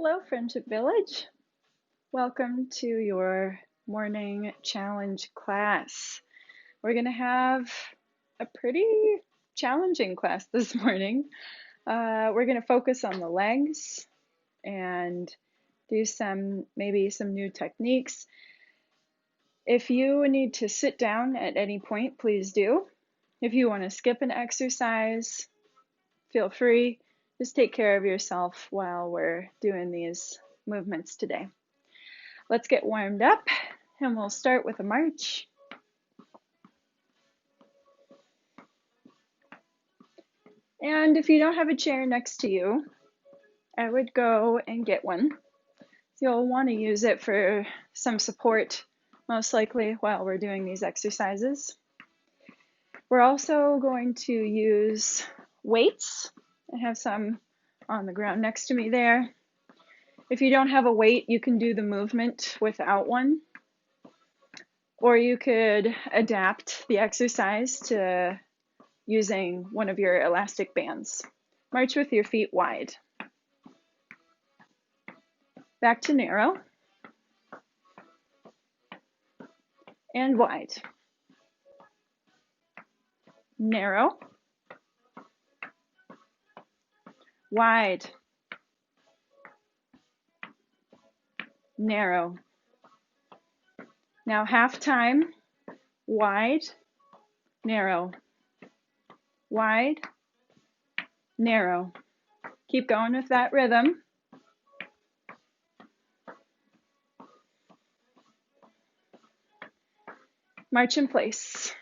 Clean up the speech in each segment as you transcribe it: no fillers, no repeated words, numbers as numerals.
Hello, Friendship Village. Welcome to your morning challenge class. We're going to have a pretty challenging class this morning. We're going to focus on the legs and do maybe some new techniques. If you need to sit down at any point, please do. If you want to skip an exercise, feel free. Just take care of yourself while we're doing these movements today. Let's get warmed up and we'll start with a march. And if you don't have a chair next to you, I would go and get one. You'll want to use it for some support, most likely while we're doing these exercises. We're also going to use weights. I have some on the ground next to me there. If you don't have a weight, you can do the movement without one. Or you could adapt the exercise to using one of your elastic bands. March with your feet wide. Back to narrow. And wide. Narrow. Wide. Narrow. Now half time. Wide. Narrow. Wide. Narrow. Keep going with that rhythm. March in place.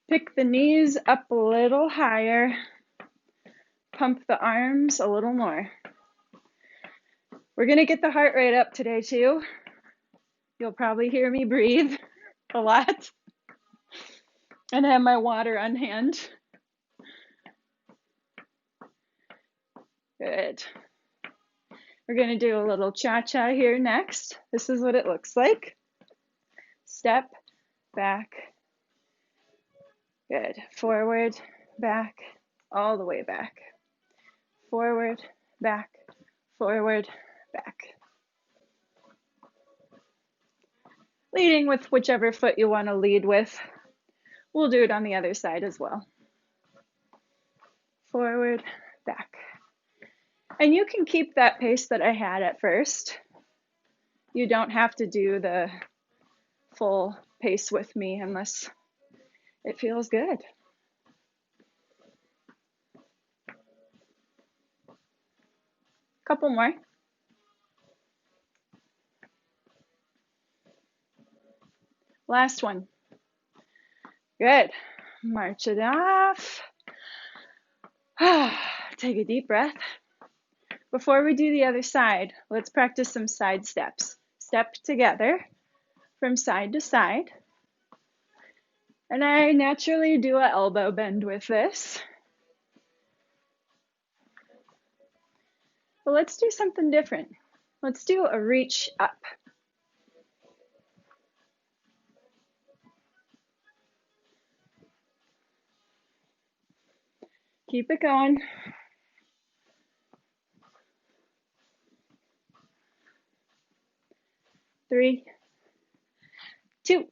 Pick the knees up a little higher. Pump the arms a little more. We're going to get the heart rate up today too. You'll probably hear me breathe a lot. And I have my water on hand. Good. We're going to do a little cha-cha here next. This is what it looks like. Step, back. Good. Forward, back, all the way back. Forward, back, forward, back. Leading with whichever foot you want to lead with. We'll do it on the other side as well. Forward, back. And you can keep that pace that I had at first. You don't have to do the full pace with me unless it feels good. Couple more. Last one. Good. March it off. Take a deep breath. Before we do the other side, let's practice some side steps. Step together from side to side. And I naturally do an elbow bend with this. But let's do something different. Let's do a reach up. Keep it going. 3, 2.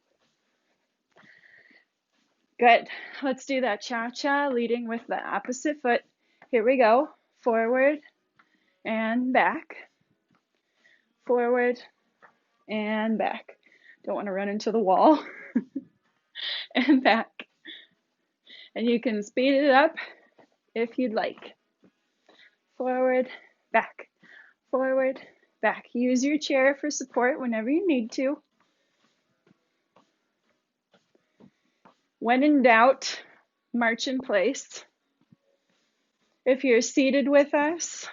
Good. Let's do that cha-cha, leading with the opposite foot. Here we go. Forward and back. Forward and back. Don't want to run into the wall. And back. And you can speed it up if you'd like. Forward, back. Forward, back. Use your chair for support whenever you need to. When in doubt, march in place. If you're seated with us,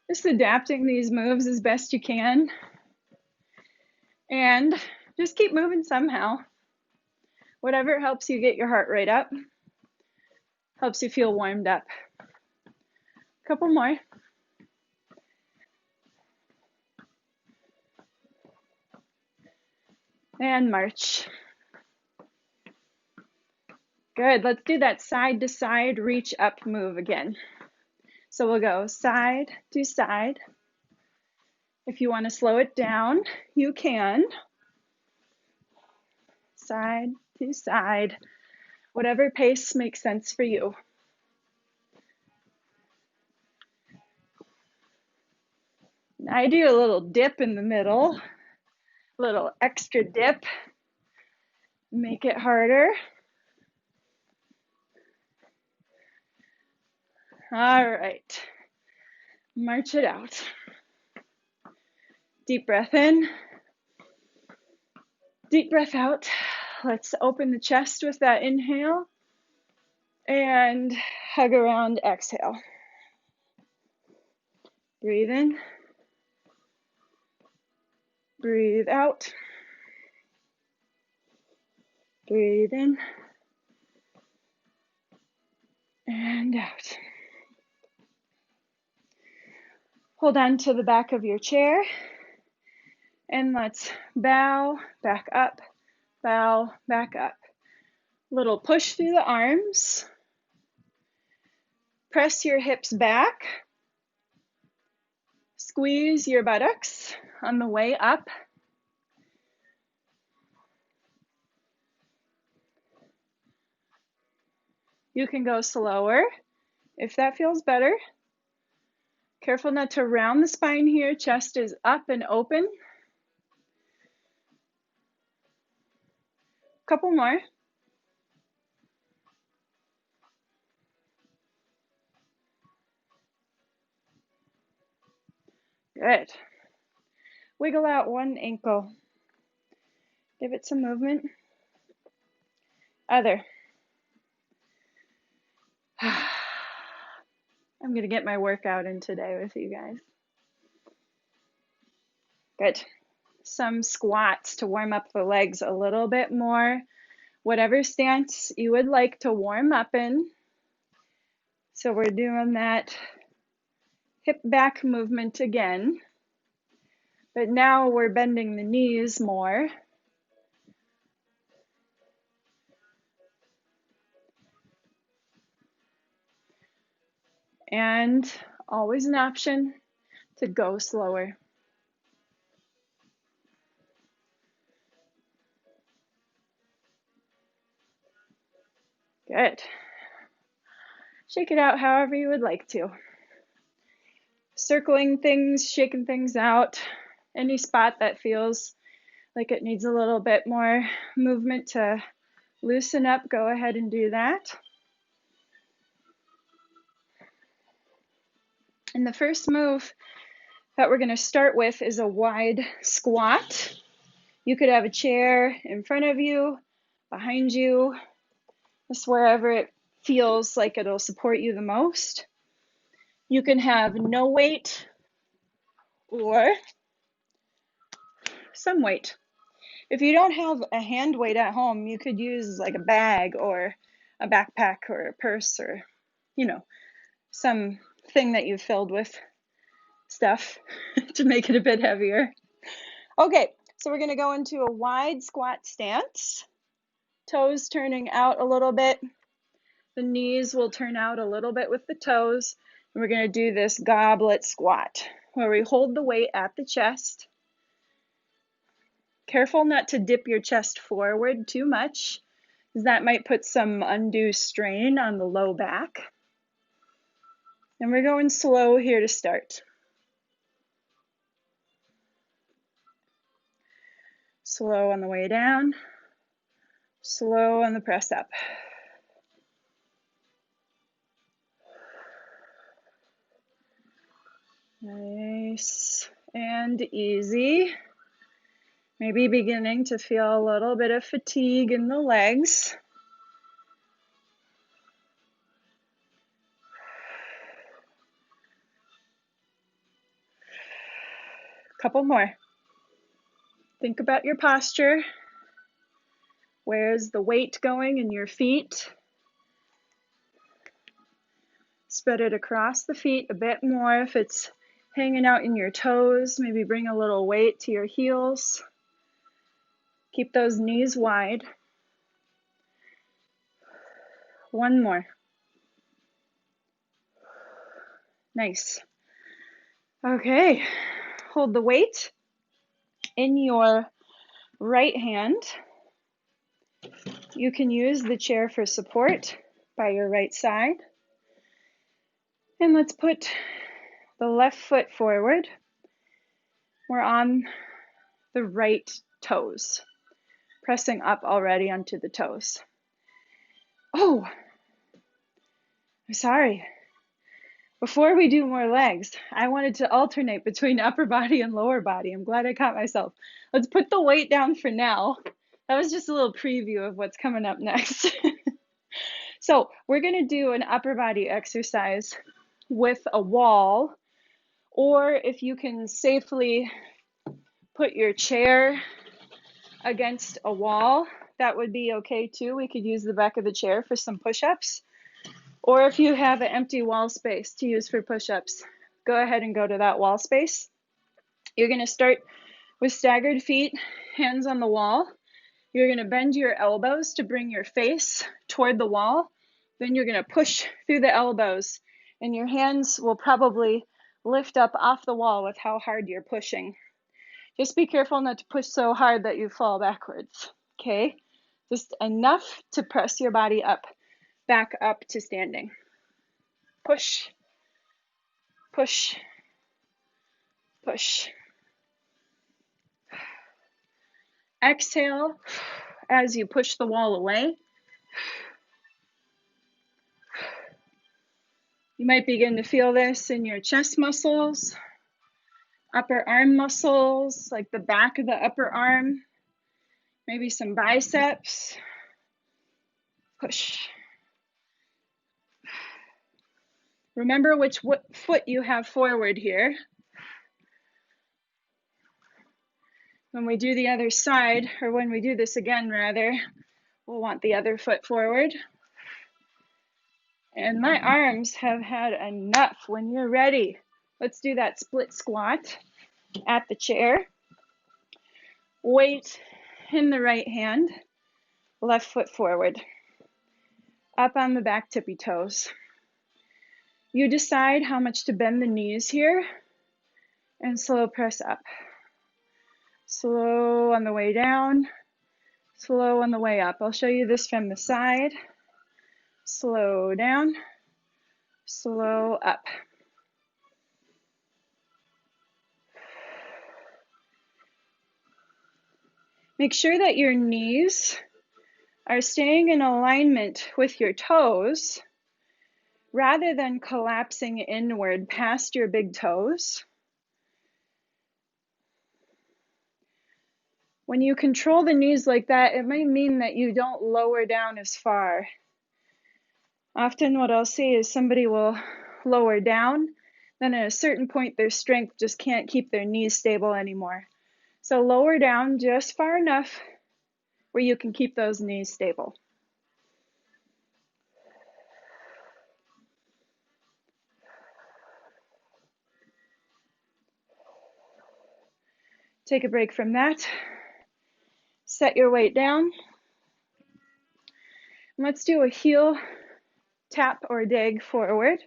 just adapting these moves as best you can. And just keep moving somehow. Whatever helps you get your heart rate up, helps you feel warmed up. A couple more. And march. Good. Let's do that side to side reach up move again. So we'll go side to side. If you want to slow it down, you can. Side to side, whatever pace makes sense for you. I do a little dip in the middle, a little extra dip, make it harder. All right, march it out. Deep breath in, deep breath out. Let's open the chest with that inhale and hug around, exhale. Breathe in, breathe out, breathe in, and out. Hold on to the back of your chair, and let's bow back up, bow back up. Little push through the arms. Press your hips back. Squeeze your buttocks on the way up. You can go slower if that feels better. Careful not to round the spine here. Chest is up and open. Couple more. Good. Wiggle out one ankle. Give it some movement. Other. I'm going to get my workout in today with you guys. Good. Some squats to warm up the legs a little bit more. Whatever stance you would like to warm up in. So we're doing that hip back movement again. But now we're bending the knees more. And always an option to go slower. Good. Shake it out however you would like to. Circling things, shaking things out. Any spot that feels like it needs a little bit more movement to loosen up, go ahead and do that. And the first move that we're going to start with is a wide squat. You could have a chair in front of you, behind you, just wherever it feels like it'll support you the most. You can have no weight or some weight. If you don't have a hand weight at home, you could use like a bag or a backpack or a purse or, some thing that you've filled with stuff to make it a bit heavier. Okay, so we're going to go into a wide squat stance. Toes turning out a little bit. The knees will turn out a little bit with the toes. And we're going to do this goblet squat where we hold the weight at the chest. Careful not to dip your chest forward too much, because that might put some undue strain on the low back. And we're going slow here to start. Slow on the way down, slow on the press up. Nice and easy. Maybe beginning to feel a little bit of fatigue in the legs. Couple more. Think about your posture. Where's the weight going in your feet? Spread it across the feet a bit more. If it's hanging out in your toes, maybe bring a little weight to your heels. Keep those knees wide. One more. Nice. Okay, hold the weight in your right hand. You can use the chair for support by your right side. And let's put the left foot forward. We're on the right toes, pressing up already onto the toes. Oh, I'm sorry. Before we do more legs, I wanted to alternate between upper body and lower body. I'm glad I caught myself. Let's put the weight down for now. That was just a little preview of what's coming up next. So we're going to do an upper body exercise with a wall, or if you can safely put your chair against a wall, that would be okay too. We could use the back of the chair for some push-ups. Or if you have an empty wall space to use for push-ups, go ahead and go to that wall space. You're going to start with staggered feet, hands on the wall. You're going to bend your elbows to bring your face toward the wall. Then you're going to push through the elbows, and your hands will probably lift up off the wall with how hard you're pushing. Just be careful not to push so hard that you fall backwards, okay? Just enough to press your body up, back up to standing. Push, push, push. Exhale as you push the wall away. You might begin to feel this in your chest muscles, upper arm muscles, like the back of the upper arm, maybe some biceps. Push. Remember which foot you have forward here. When we do the other side, or when we do this again rather, we'll want the other foot forward. And my arms have had enough. When you're ready, let's do that split squat at the chair. Weight in the right hand, left foot forward, up on the back tippy toes. You decide how much to bend the knees here, and slow press up. Slow on the way down, slow on the way up. I'll show you this from the side. Slow down, slow up. Make sure that your knees are staying in alignment with your toes rather than collapsing inward past your big toes. When you control the knees like that, it might mean that you don't lower down as far. Often what I'll see is somebody will lower down, then at a certain point their strength just can't keep their knees stable anymore. So lower down just far enough where you can keep those knees stable. Take a break from that. Set your weight down. Let's do a heel tap or dig forward.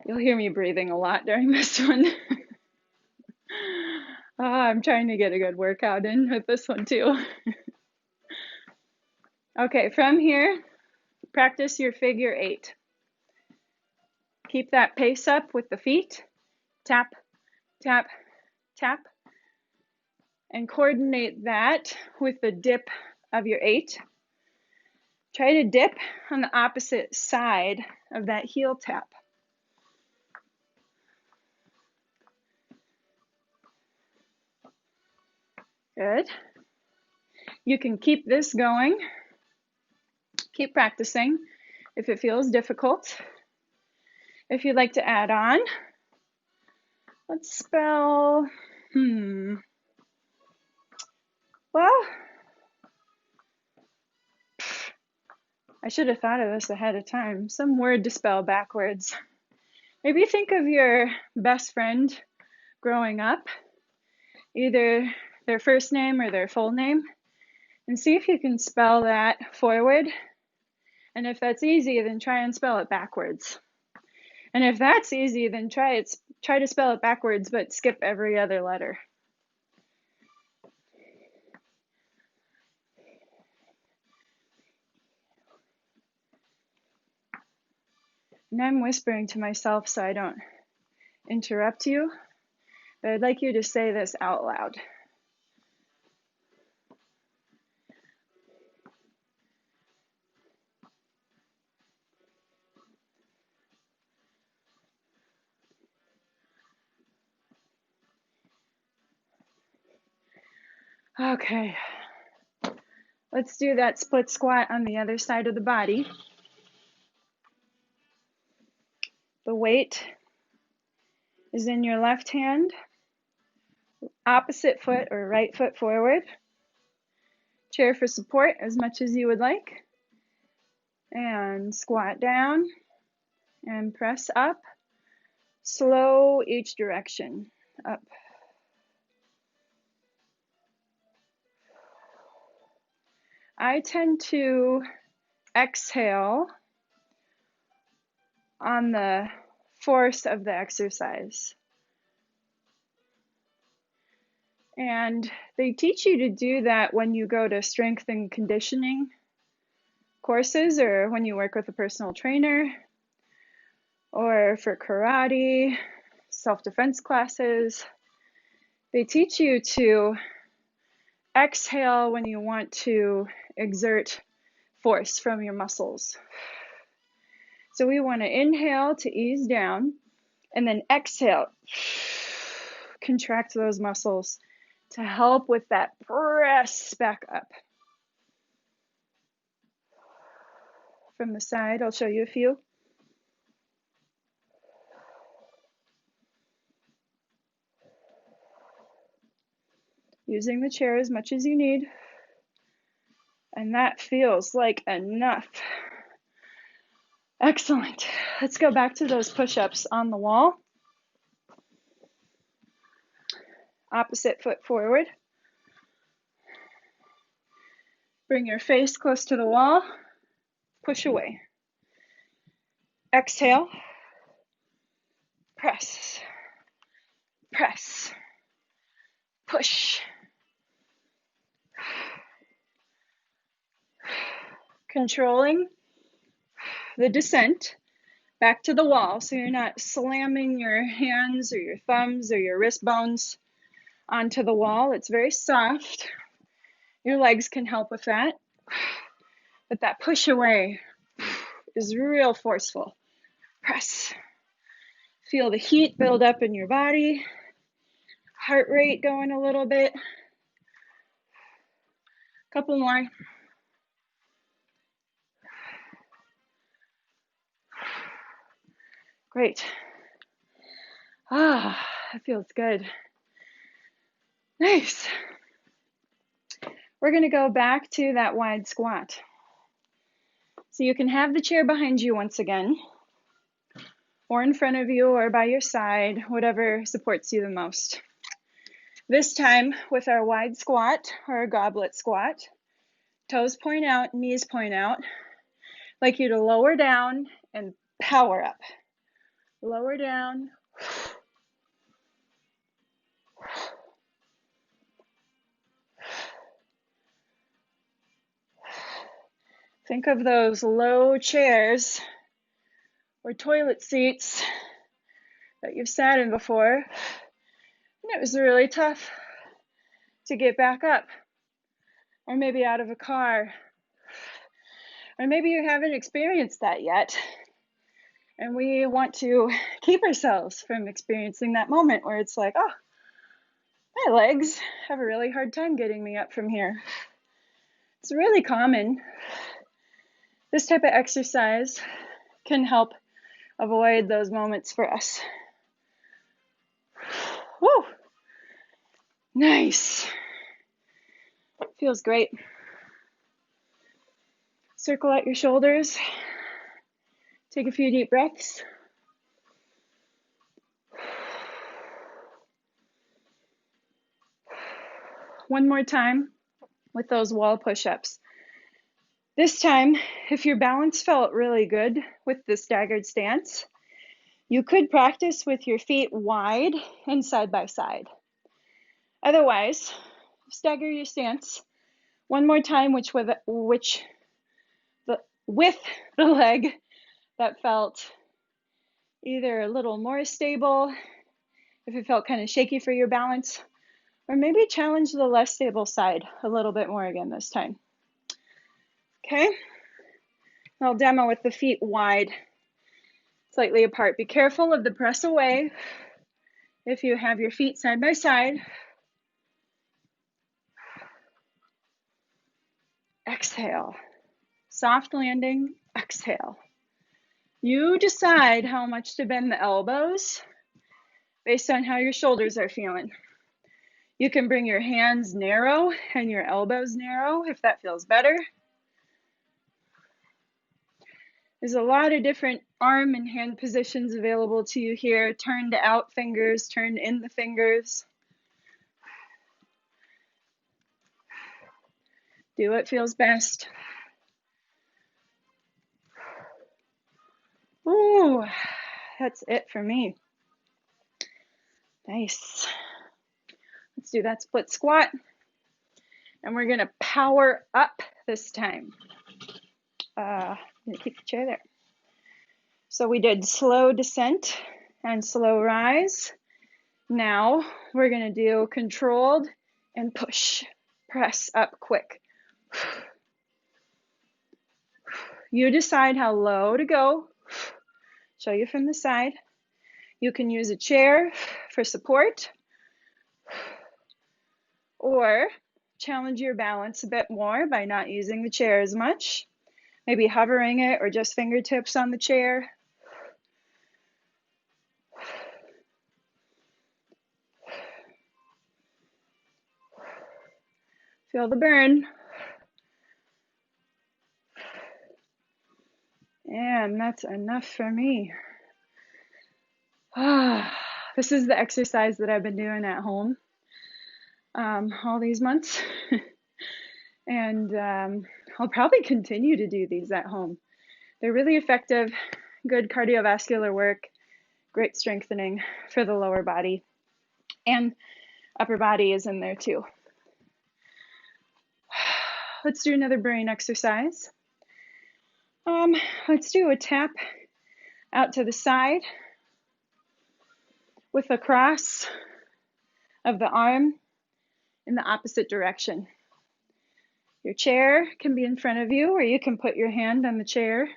You'll hear me breathing a lot during this one. I'm trying to get a good workout in with this one too. Okay, from here, practice your figure 8. Keep that pace up with the feet. Tap, tap, tap. And coordinate that with the dip of your 8. Try to dip on the opposite side of that heel tap. Good. You can keep this going. Keep practicing if it feels difficult. If you'd like to add on, let's spell, well, I should have thought of this ahead of time. Some word to spell backwards. Maybe think of your best friend growing up, either their first name or their full name, and see if you can spell that forward And if that's easy, then try and spell it backwards. And if that's easy, then try to spell it backwards, but skip every other letter. And I'm whispering to myself so I don't interrupt you, but I'd like you to say this out loud. Okay, let's do that split squat on the other side of the body. The weight is in your left hand, opposite foot or right foot forward. Chair for support as much as you would like. And squat down and press up. Slow each direction. Up. I tend to exhale on the force of the exercise. And they teach you to do that when you go to strength and conditioning courses or when you work with a personal trainer or for karate, self-defense classes. They teach you to exhale when you want to exert force from your muscles. So we want to inhale to ease down and then exhale, contract those muscles to help with that press back up. From the side, I'll show you a few. Using the chair as much as you need. And that feels like enough. Excellent. Let's go back to those push-ups on the wall. Opposite foot forward. Bring your face close to the wall. Push away. Exhale. Press. Press. Push. Controlling the descent back to the wall so you're not slamming your hands or your thumbs or your wrist bones onto the wall. It's very soft. Your legs can help with that. But that push away is real forceful. Press. Feel the heat build up in your body. Heart rate going a little bit. Couple more. Great. Ah, that feels good. Nice. We're going to go back to that wide squat. So you can have the chair behind you once again, or in front of you, or by your side, whatever supports you the most. This time with our wide squat, or our goblet squat, toes point out, knees point out. I'd like you to lower down and power up. Lower down. Think of those low chairs or toilet seats that you've sat in before, and it was really tough to get back up, or maybe out of a car, or maybe you haven't experienced that yet, and we want to keep ourselves from experiencing that moment where it's like, oh, my legs have a really hard time getting me up from here. It's really common. This type of exercise can help avoid those moments for us. Woo! Nice. Feels great. Circle out your shoulders. Take a few deep breaths. One more time with those wall push-ups. This time, if your balance felt really good with the staggered stance, you could practice with your feet wide and side by side. Otherwise, stagger your stance one more time, with the leg that felt either a little more stable, if it felt kind of shaky for your balance, or maybe challenge the less stable side a little bit more again this time. Okay, I'll demo with the feet wide, slightly apart. Be careful of the press away if you have your feet side by side. Exhale, soft landing, exhale. You decide how much to bend the elbows based on how your shoulders are feeling. You can bring your hands narrow and your elbows narrow if that feels better. There's a lot of different arm and hand positions available to you here. Turned out fingers, turned in the fingers. Do what feels best. Ooh, that's it for me. Nice. Let's do that split squat. And we're gonna power up this time. I'm gonna keep the chair there. So we did slow descent and slow rise. Now we're gonna do controlled and push. Press up quick. You decide how low to go. Show you from the side. You can use a chair for support, or challenge your balance a bit more by not using the chair as much. Maybe hovering it or just fingertips on the chair. Feel the burn. And that's enough for me. This is the exercise that I've been doing at home all these months. And I'll probably continue to do these at home. They're really effective, good cardiovascular work, great strengthening for the lower body. And upper body is in there too. Let's do another brain exercise. Let's do a tap out to the side with a cross of the arm in the opposite direction. Your chair can be in front of you, or you can put your hand on the chair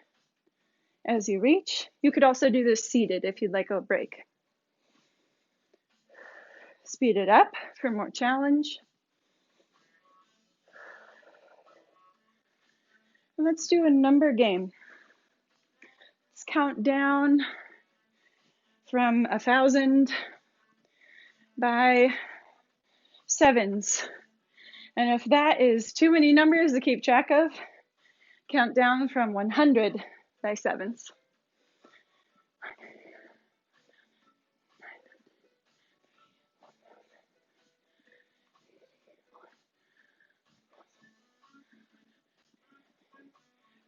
as you reach. You could also do this seated if you'd like a break. Speed it up for more challenge. And let's do a number game. Let's count down from 1,000 by sevens. And if that is too many numbers to keep track of, count down from 100 by sevens.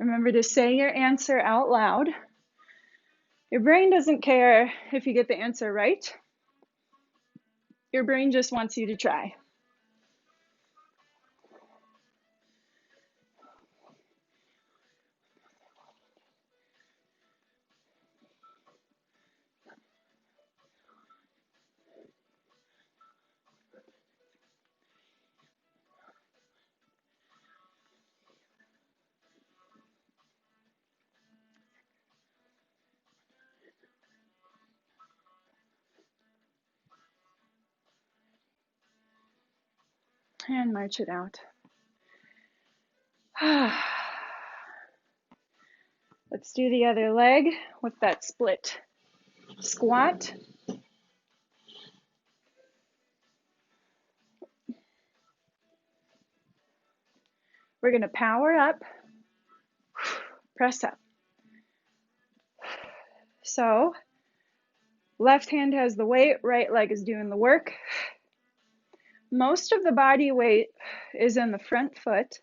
Remember to say your answer out loud. Your brain doesn't care if you get the answer right. Your brain just wants you to try. And march it out. Let's do the other leg with that split squat. We're going to power up, press up. So, left hand has the weight, right leg is doing the work. Most of the body weight is in the front foot.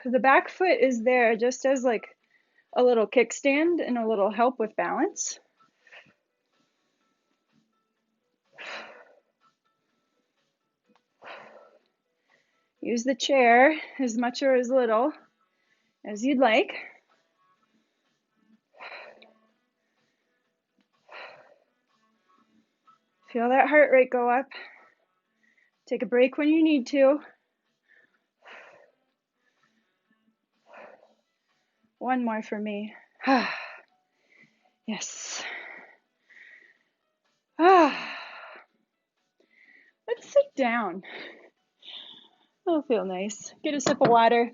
The back foot is there just as like a little kickstand and a little help with balance. Use the chair as much or as little as you'd like. Feel that heart rate go up. Take a break when you need to. One more for me. Yes. Let's sit down. That'll feel nice. Get a sip of water.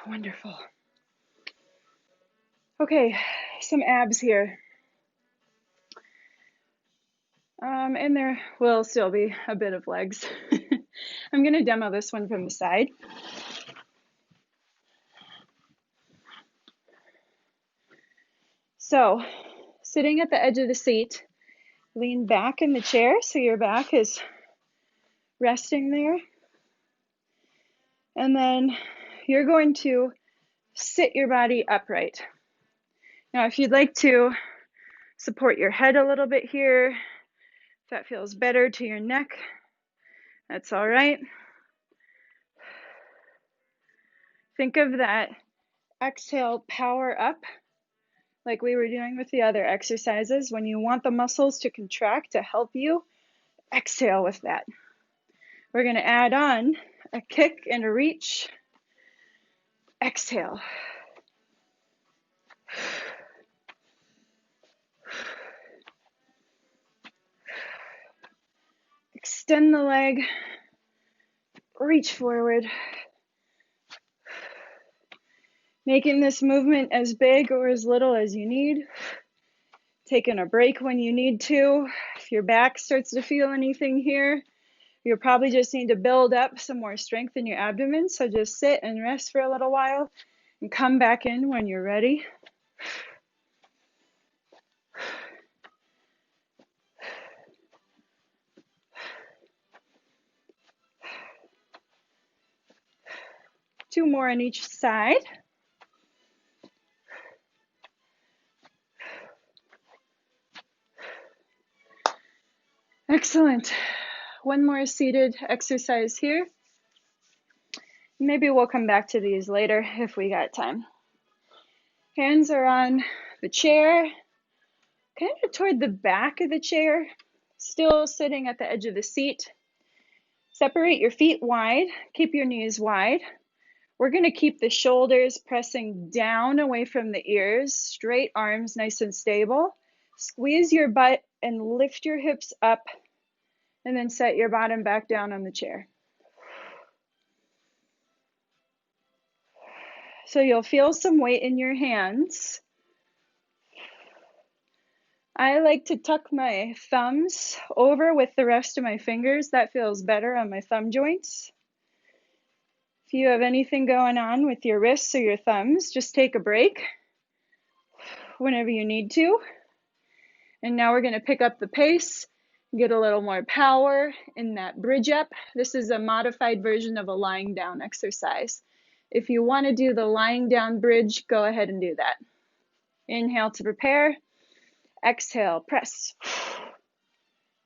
Wonderful. Okay, some abs here. And there will still be a bit of legs. I'm going to demo this one from the side. So, sitting at the edge of the seat, lean back in the chair so your back is resting there. And then you're going to sit your body upright. Now, if you'd like to support your head a little bit here, if that feels better to your neck, that's all right. Think of that exhale power up like we were doing with the other exercises. When you want the muscles to contract to help you, exhale with that. We're going to add on a kick and a reach. Exhale. Extend the leg. Reach forward. Making this movement as big or as little as you need. Taking a break when you need to. If your back starts to feel anything here, you'll probably just need to build up some more strength in your abdomen. So just sit and rest for a little while and come back in when you're ready. Two more on each side. Excellent. One more seated exercise here. Maybe we'll come back to these later if we got time. Hands are on the chair, kind of toward the back of the chair, still sitting at the edge of the seat. Separate your feet wide, keep your knees wide. We're going to keep the shoulders pressing down away from the ears, straight arms nice and stable. Squeeze your butt and lift your hips up, and then set your bottom back down on the chair. So you'll feel some weight in your hands. I like to tuck my thumbs over with the rest of my fingers. That feels better on my thumb joints. If you have anything going on with your wrists or your thumbs, just take a break whenever you need to. And now we're going to pick up the pace, get a little more power in that bridge up. This is a modified version of a lying down exercise. If you want to do the lying down bridge, go ahead and do that. Inhale to prepare. Exhale, press.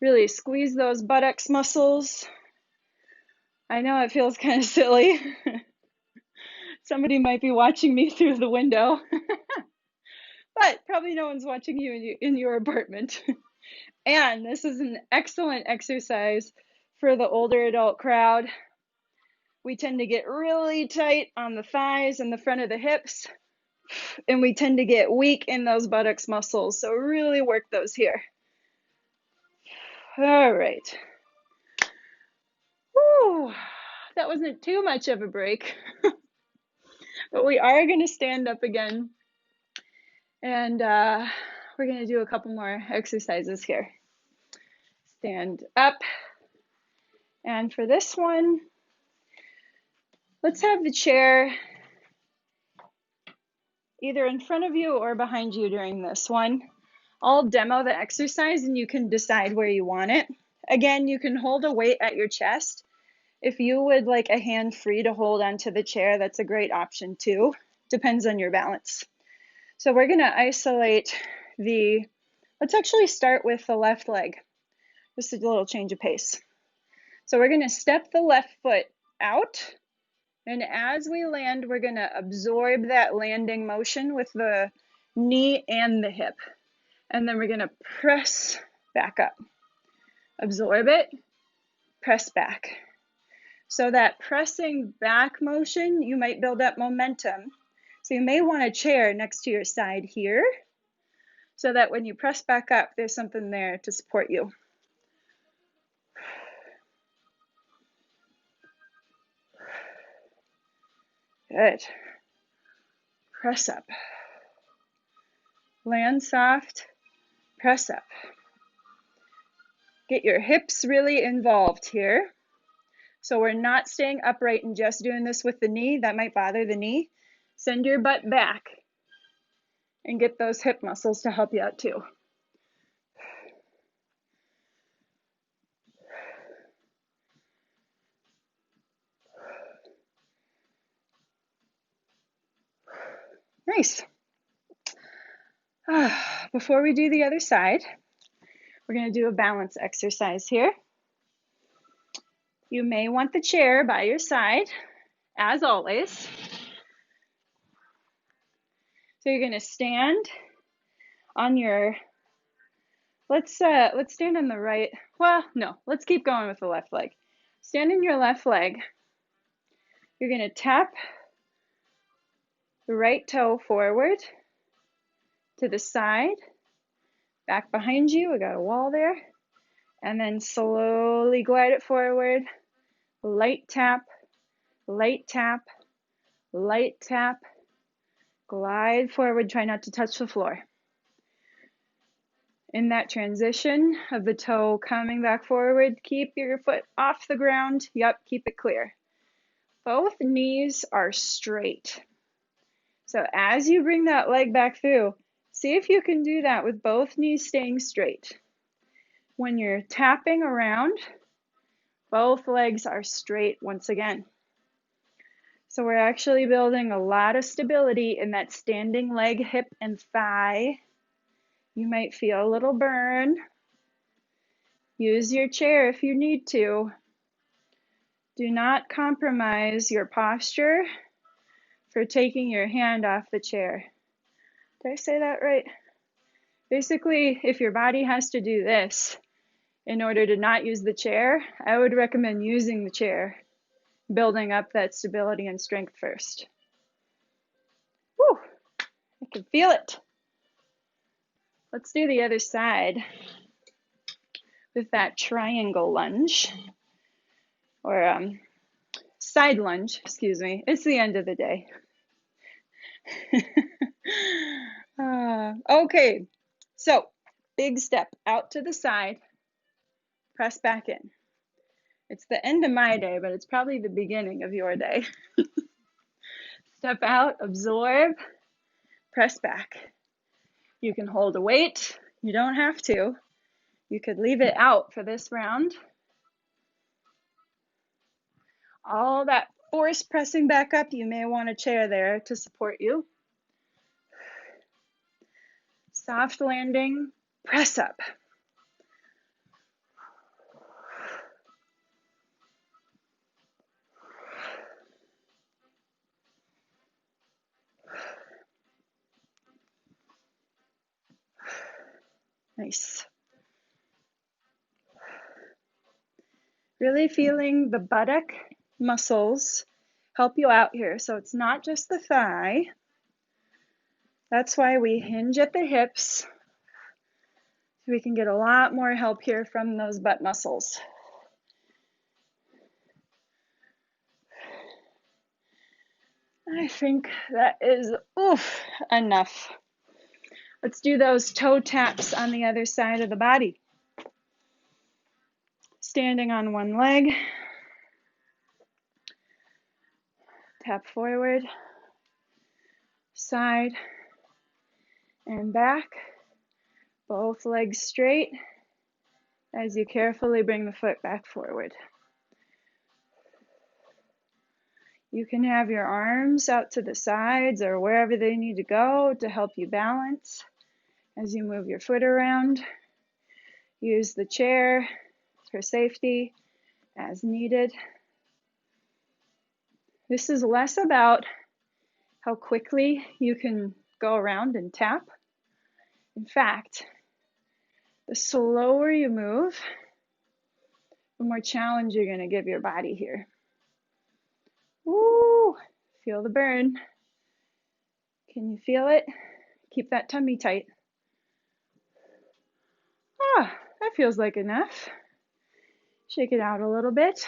Really squeeze those buttocks muscles. I know it feels kind of silly. Somebody might be watching me through the window, but probably no one's watching you in your apartment. And this is an excellent exercise for the older adult crowd. We tend to get really tight on the thighs and the front of the hips, and we tend to get weak in those buttocks muscles. So really work those here. All right. Whew, that wasn't too much of a break. But we are going to stand up again, and we're going to do a couple more exercises here. Stand up, and for this one, let's have the chair either in front of you or behind you during this one. I'll demo the exercise and you can decide where you want it. Again, you can hold a weight at your chest. If you would like a hand free to hold onto the chair, that's a great option too. Depends on your balance. So we're going to isolate let's actually start with the left leg. Just a little change of pace. So we're going to step the left foot out, and as we land, we're going to absorb that landing motion with the knee and the hip. And then we're going to press back up. Absorb it, press back. So that pressing back motion, you might build up momentum. So you may want a chair next to your side here, so that when you press back up, there's something there to support you. Good. Press up. Land soft, press up. Get your hips really involved here. So we're not staying upright and just doing this with the knee. That might bother the knee. Send your butt back and get those hip muscles to help you out too. Nice. Before we do the other side, we're going to do a balance exercise here. You may want the chair by your side, as always. So you're going to stand on your, let's stand on the right, well, no, let's keep going with the left leg. Stand in your left leg. You're going to tap the right toe forward to the side, back behind you, we got a wall there, and then slowly glide it forward, light tap, light tap, light tap, glide forward, try not to touch the floor. In that transition of the toe coming back forward, keep your foot off the ground. Yep, keep it clear. Both knees are straight. So as you bring that leg back through, see if you can do that with both knees staying straight. When you're tapping around, both legs are straight once again. So we're actually building a lot of stability in that standing leg, hip, and thigh. You might feel a little burn. Use your chair if you need to. Do not compromise your posture for taking your hand off the chair. Did I say that right? Basically, if your body has to do this in order to not use the chair, I would recommend using the chair, building up that stability and strength first. Woo! I can feel it. Let's do the other side with that triangle lunge, or side lunge, excuse me. It's the end of the day. Okay, so big step out to the side, press back in. It's the end of my day, but it's probably the beginning of your day. Step out, absorb, press back. You can hold a weight. You don't have to. You could leave it out for this round. All that force pressing back up, you may want a chair there to support you. Soft landing, press up. Nice. Really feeling the buttock muscles help you out here. So it's not just the thigh. That's why we hinge at the hips. We can get a lot more help here from those butt muscles. I think that is enough. Let's do those toe taps on the other side of the body. Standing on one leg, tap forward, side, and back. Both legs straight as you carefully bring the foot back forward. You can have your arms out to the sides or wherever they need to go to help you balance as you move your foot around. Use the chair for safety as needed. This is less about how quickly you can go around and tap. In fact, the slower you move, the more challenge you're going to give your body here. Woo! Feel the burn. Can you feel it? Keep that tummy tight. Ah, that feels like enough. Shake it out a little bit.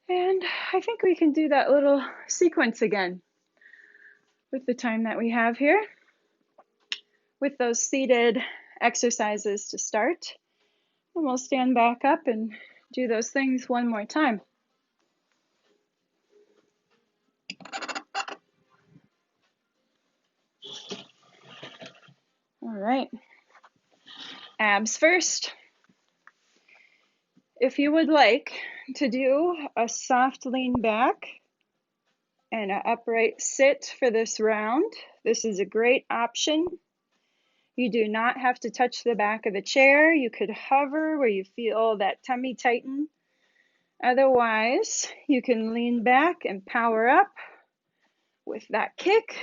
And I think we can do that little sequence again with the time that we have here, with those seated exercises to start. And we'll stand back up and do those things one more time. All right. Abs first. If you would like to do a soft lean back and an upright sit for this round, this is a great option. You do not have to touch the back of the chair. You could hover where you feel that tummy tighten. Otherwise, you can lean back and power up with that kick,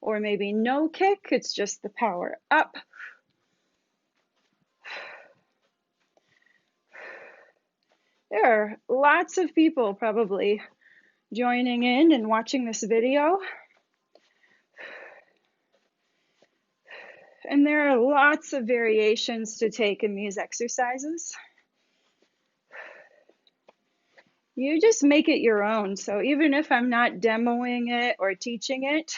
or maybe no kick, it's just the power up. There are lots of people probably joining in and watching this video. And there are lots of variations to take in these exercises. You just make it your own. So even if I'm not demoing it or teaching it,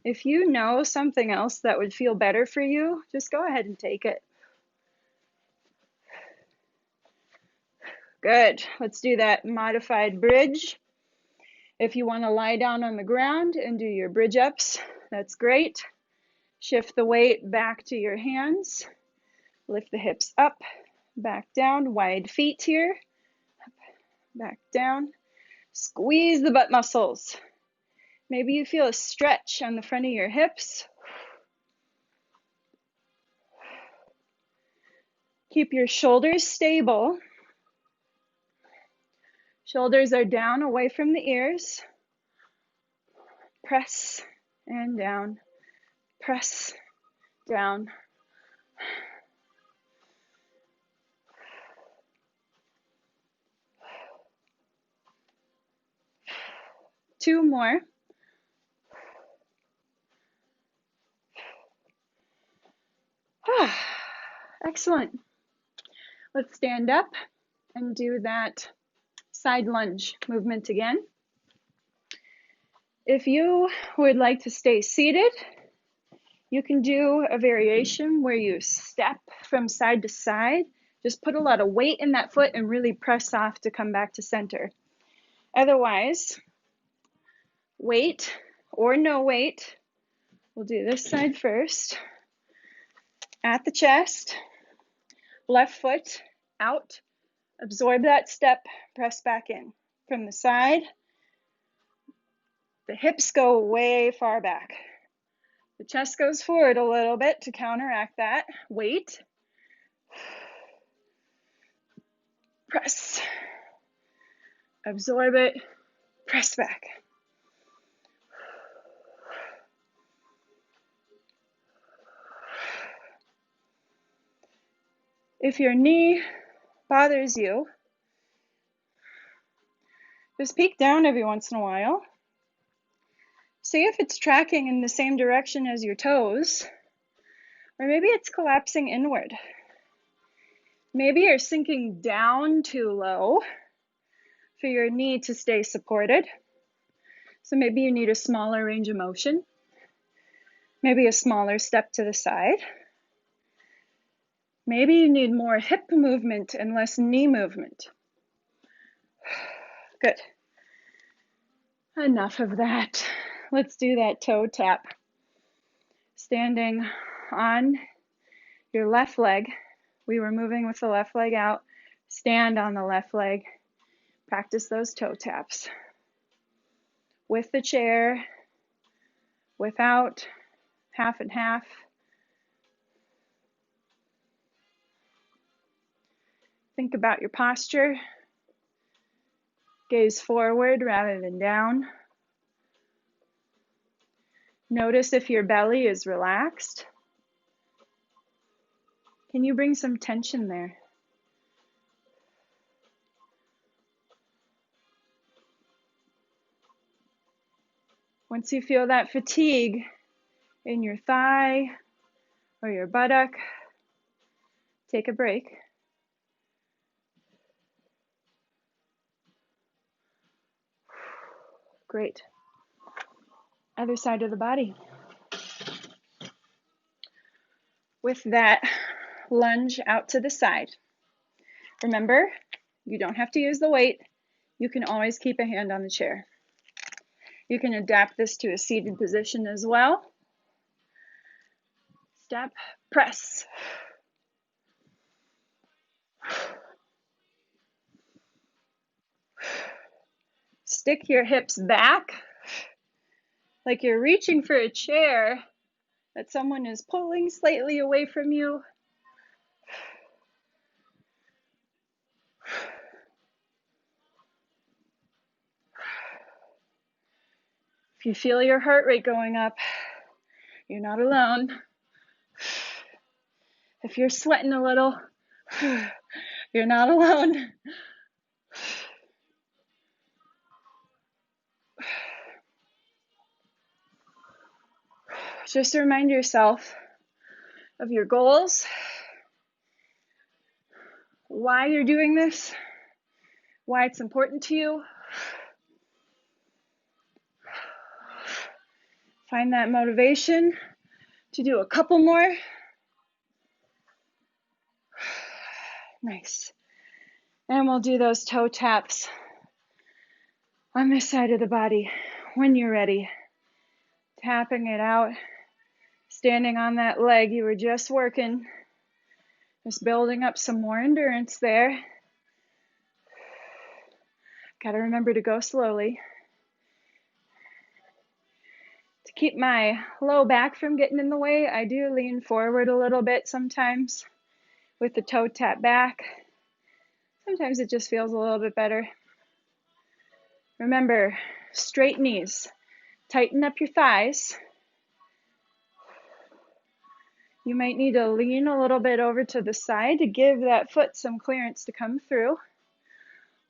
if you know something else that would feel better for you, just go ahead and take it. Good. Let's do that modified bridge. If you want to lie down on the ground and do your bridge ups, that's great. Shift the weight back to your hands. Lift the hips up, back down, wide feet here. Up, back down. Squeeze the butt muscles. Maybe you feel a stretch on the front of your hips. Keep your shoulders stable. Shoulders are down away from the ears. Press and down. Press down. Two more. Excellent. Let's stand up and do that side lunge movement again. If you would like to stay seated, you can do a variation where you step from side to side. Just put a lot of weight in that foot and really press off to come back to center. Otherwise, weight or no weight. We'll do this side first. At the chest, left foot out, absorb that step, press back in. From the side, the hips go way far back. The chest goes forward a little bit to counteract that. Weight. Press. Absorb it, press back. If your knee bothers you, just peek down every once in a while. See if it's tracking in the same direction as your toes, or maybe it's collapsing inward. Maybe you're sinking down too low for your knee to stay supported. So maybe you need a smaller range of motion, maybe a smaller step to the side. Maybe you need more hip movement and less knee movement. Good. Enough of that. Let's do that toe tap. Standing on your left leg. We were moving with the left leg out. Stand on the left leg. Practice those toe taps. With the chair, without, half and half. Think about your posture. Gaze forward rather than down. Notice if your belly is relaxed. Can you bring some tension there? Once you feel that fatigue in your thigh or your buttock, take a break. Great. Other side of the body. With that, lunge out to the side. Remember, you don't have to use the weight. You can always keep a hand on the chair. You can adapt this to a seated position as well. Step, press. Stick your hips back like you're reaching for a chair that someone is pulling slightly away from you. If you feel your heart rate going up, you're not alone. If you're sweating a little, you're not alone. Just remind yourself of your goals, why you're doing this, why it's important to you. Find that motivation to do a couple more. Nice. And we'll do those toe taps on this side of the body when you're ready. Tapping it out, standing on that leg you were just working, just building up some more endurance there. Got to remember to go slowly. To keep my low back from getting in the way, I do lean forward a little bit sometimes with the toe tap back. Sometimes it just feels a little bit better. Remember, straight knees. Tighten up your thighs. You might need to lean a little bit over to the side to give that foot some clearance to come through.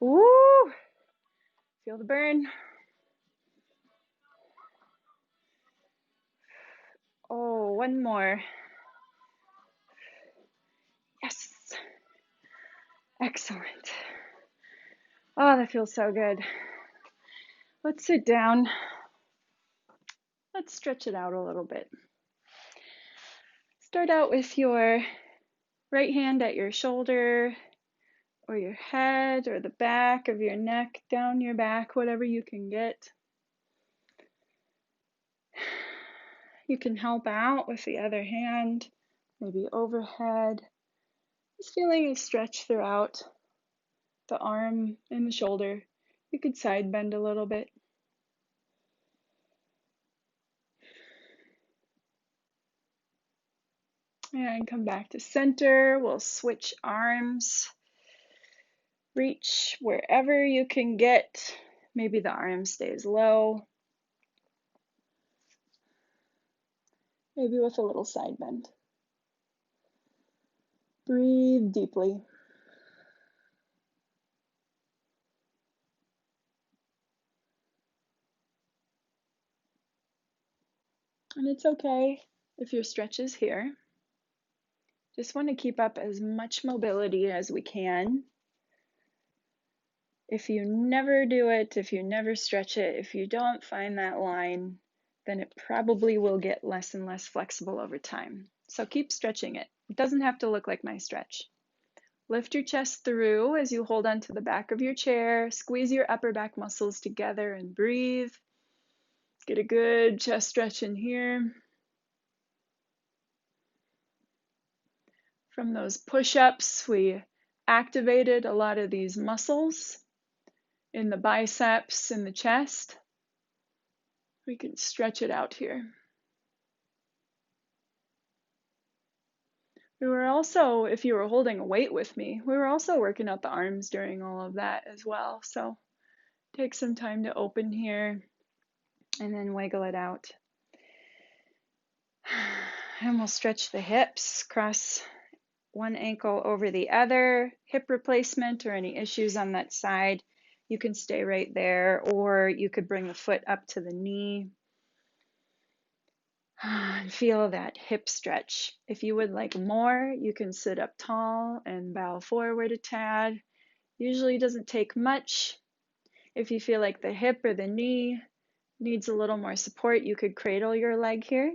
Woo! Feel the burn. Oh, one more. Yes. Excellent. Oh, that feels so good. Let's sit down. Let's stretch it out a little bit. Start out with your right hand at your shoulder or your head or the back of your neck, down your back, whatever you can get. You can help out with the other hand, maybe overhead. Just feeling a stretch throughout the arm and the shoulder. You could side bend a little bit. And come back to center. We'll switch arms. Reach wherever you can get. Maybe the arm stays low. Maybe with a little side bend. Breathe deeply. And it's okay if your stretch is here. Just want to keep up as much mobility as we can. If you never do it, if you never stretch it, if you don't find that line, then it probably will get less and less flexible over time. So keep stretching it. It doesn't have to look like my stretch. Lift your chest through as you hold onto the back of your chair. Squeeze your upper back muscles together and breathe. Get a good chest stretch in here. From those push-ups, we activated a lot of these muscles in the biceps and the chest. We can stretch it out here. We were also, if you were holding a weight with me, we were also working out the arms during all of that as well. So take some time to open here and then wiggle it out. And we'll stretch the hips, cross one ankle over the other. Hip replacement or any issues on that side, you can stay right there, or you could bring the foot up to the knee. And feel that hip stretch. If you would like more, you can sit up tall and bow forward a tad. Usually doesn't take much. If you feel like the hip or the knee needs a little more support, you could cradle your leg here.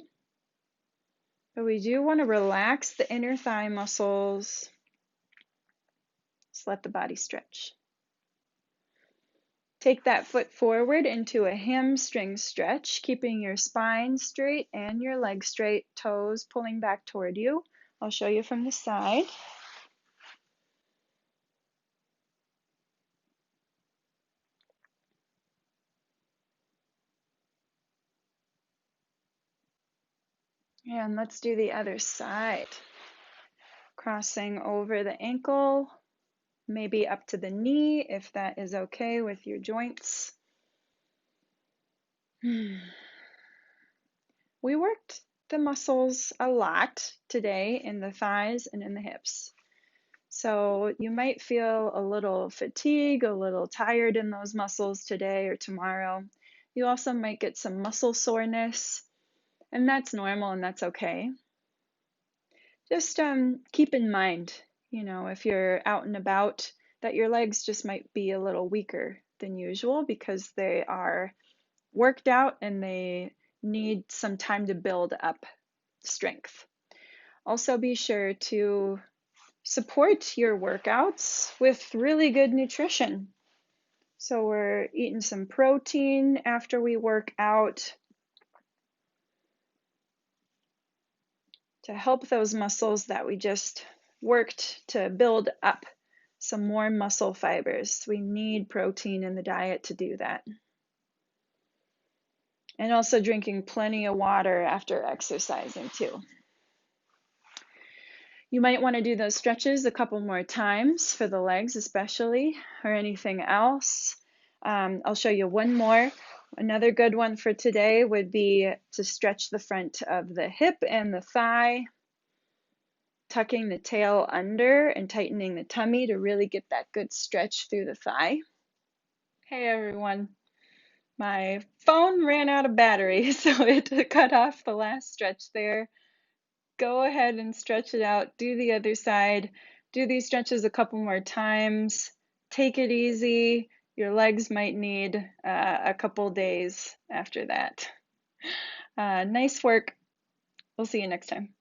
But we do want to relax the inner thigh muscles. Just let the body stretch. Take that foot forward into a hamstring stretch, keeping your spine straight and your legs straight, toes pulling back toward you. I'll show you from the side. And let's do the other side. Crossing over the ankle, maybe up to the knee if that is okay with your joints. We worked the muscles a lot today in the thighs and in the hips. So you might feel a little fatigue, a little tired in those muscles today or tomorrow. You also might get some muscle soreness, and that's normal and that's okay. Just keep in mind, if you're out and about, that your legs just might be a little weaker than usual because they are worked out and they need some time to build up strength. Also be sure to support your workouts with really good nutrition. So we're eating some protein after we work out to help those muscles that we just worked to build up some more muscle fibers. We need protein in the diet to do that. And also drinking plenty of water after exercising too. You might want to do those stretches a couple more times for the legs especially, or anything else. I'll show you one more. Another good one for today would be to stretch the front of the hip and the thigh, tucking the tail under and tightening the tummy to really get that good stretch through the thigh. Hey everyone, my phone ran out of battery, so it cut off the last stretch there. Go ahead and stretch it out. Do the other side. Do these stretches a couple more times. Take it easy. Your legs might need a couple days after that. Nice work. We'll see you next time.